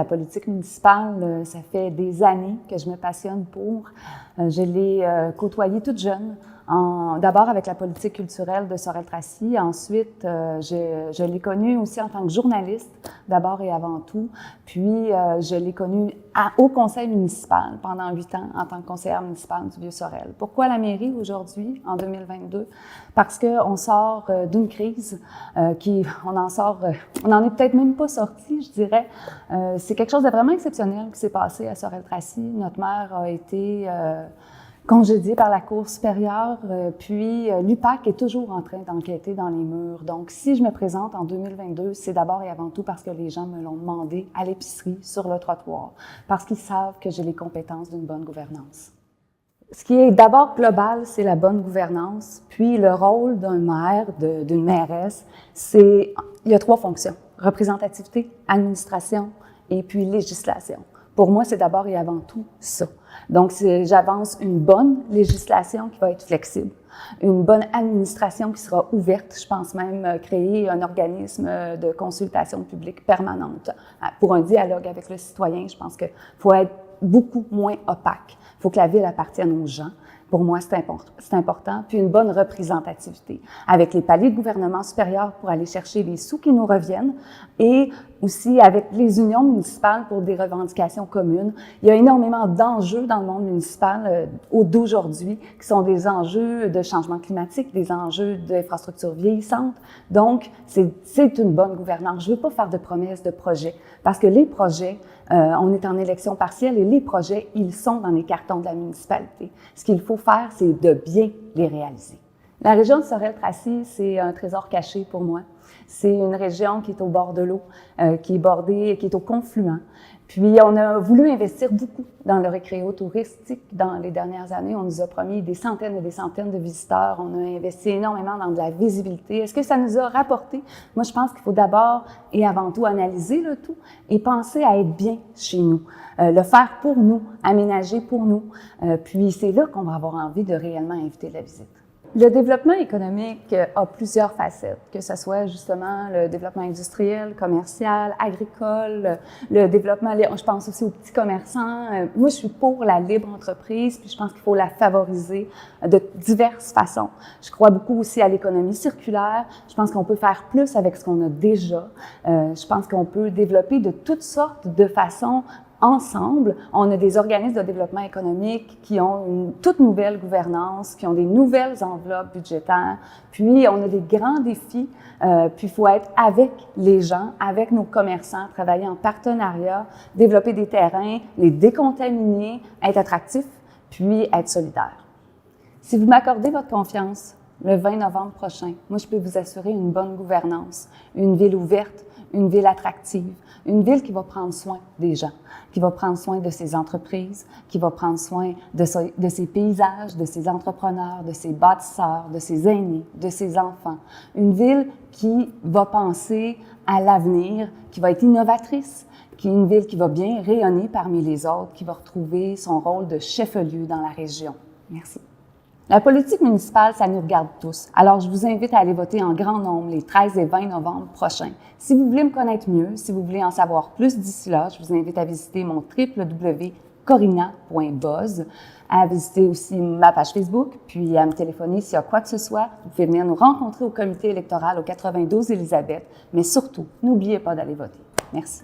la politique municipale, ça fait des années que je me passionne pour. Je l'ai côtoyée toute jeune, d'abord avec la politique culturelle de Sorel-Tracy. Ensuite, je l'ai connue aussi en tant que journaliste, d'abord et avant tout. Puis, je l'ai connue au conseil municipal pendant 8 ans en tant que conseillère municipale du Vieux-Sorel. Pourquoi la mairie aujourd'hui, en 2022? Parce qu'on sort d'une crise on n'en est peut-être même pas sorti, je dirais. C'est quelque chose de vraiment exceptionnel qui s'est passé à Sorel-Tracy. Notre maire a été congédié par la Cour supérieure, puis l'UPAC est toujours en train d'enquêter dans les murs. Donc, si je me présente en 2022, c'est d'abord et avant tout parce que les gens me l'ont demandé à l'épicerie, sur le trottoir, parce qu'ils savent que j'ai les compétences d'une bonne gouvernance. Ce qui est d'abord global, c'est la bonne gouvernance, puis le rôle d'un maire, d'une mairesse, il y a 3 fonctions: représentativité, administration et puis législation. Pour moi, c'est d'abord et avant tout ça. Donc, j'avance une bonne législation qui va être flexible, une bonne administration qui sera ouverte. Je pense même créer un organisme de consultation publique permanente pour un dialogue avec le citoyen. Je pense qu'il faut être beaucoup moins opaque. Il faut que la ville appartienne aux gens. Pour moi, c'est important. Puis une bonne représentativité avec les paliers de gouvernement supérieur pour aller chercher les sous qui nous reviennent et aussi avec les unions municipales pour des revendications communes. Il y a énormément d'enjeux dans le monde municipal d'aujourd'hui qui sont des enjeux de changement climatique, des enjeux d'infrastructures vieillissantes. Donc, c'est une bonne gouvernance. Je ne veux pas faire de promesses de projets parce que les projets, on est en élection partielle et les projets, ils sont dans les cartons de la municipalité. Ce qu'il faut faire, c'est de bien les réaliser. La région de Sorel-Tracy, c'est un trésor caché pour moi. C'est une région qui est au bord de l'eau, qui est au confluent. Puis, on a voulu investir beaucoup dans le récréo touristique dans les dernières années. On nous a promis des centaines et des centaines de visiteurs. On a investi énormément dans de la visibilité. Est-ce que ça nous a rapporté? Moi, je pense qu'il faut d'abord et avant tout analyser le tout et penser à être bien chez nous. Le faire pour nous, aménager pour nous. Puis, c'est là qu'on va avoir envie de réellement inviter la visite. Le développement économique a plusieurs facettes, que ce soit justement le développement industriel, commercial, agricole, le développement, je pense aussi aux petits commerçants. Moi, je suis pour la libre entreprise, puis je pense qu'il faut la favoriser de diverses façons. Je crois beaucoup aussi à l'économie circulaire. Je pense qu'on peut faire plus avec ce qu'on a déjà. Je pense qu'on peut développer de toutes sortes de façons. Ensemble, on a des organismes de développement économique qui ont une toute nouvelle gouvernance, qui ont des nouvelles enveloppes budgétaires, puis on a des grands défis, puis il faut être avec les gens, avec nos commerçants, travailler en partenariat, développer des terrains, les décontaminer, être attractif, puis être solidaire. Si vous m'accordez votre confiance, le 20 novembre prochain, moi je peux vous assurer une bonne gouvernance, une ville ouverte, une ville attractive, une ville qui va prendre soin des gens, qui va prendre soin de ses entreprises, qui va prendre soin de ses paysages, de ses entrepreneurs, de ses bâtisseurs, de ses aînés, de ses enfants. Une ville qui va penser à l'avenir, qui va être innovatrice, une ville qui va bien rayonner parmi les autres, qui va retrouver son rôle de chef-lieu dans la région. Merci. La politique municipale, ça nous regarde tous. Alors, je vous invite à aller voter en grand nombre les 13 et 20 novembre prochains. Si vous voulez me connaître mieux, si vous voulez en savoir plus d'ici là, je vous invite à visiter mon www.corina.buzz, à visiter aussi ma page Facebook, puis à me téléphoner s'il y a quoi que ce soit. Vous pouvez venir nous rencontrer au comité électoral au 92 Élisabeth, mais surtout, n'oubliez pas d'aller voter. Merci.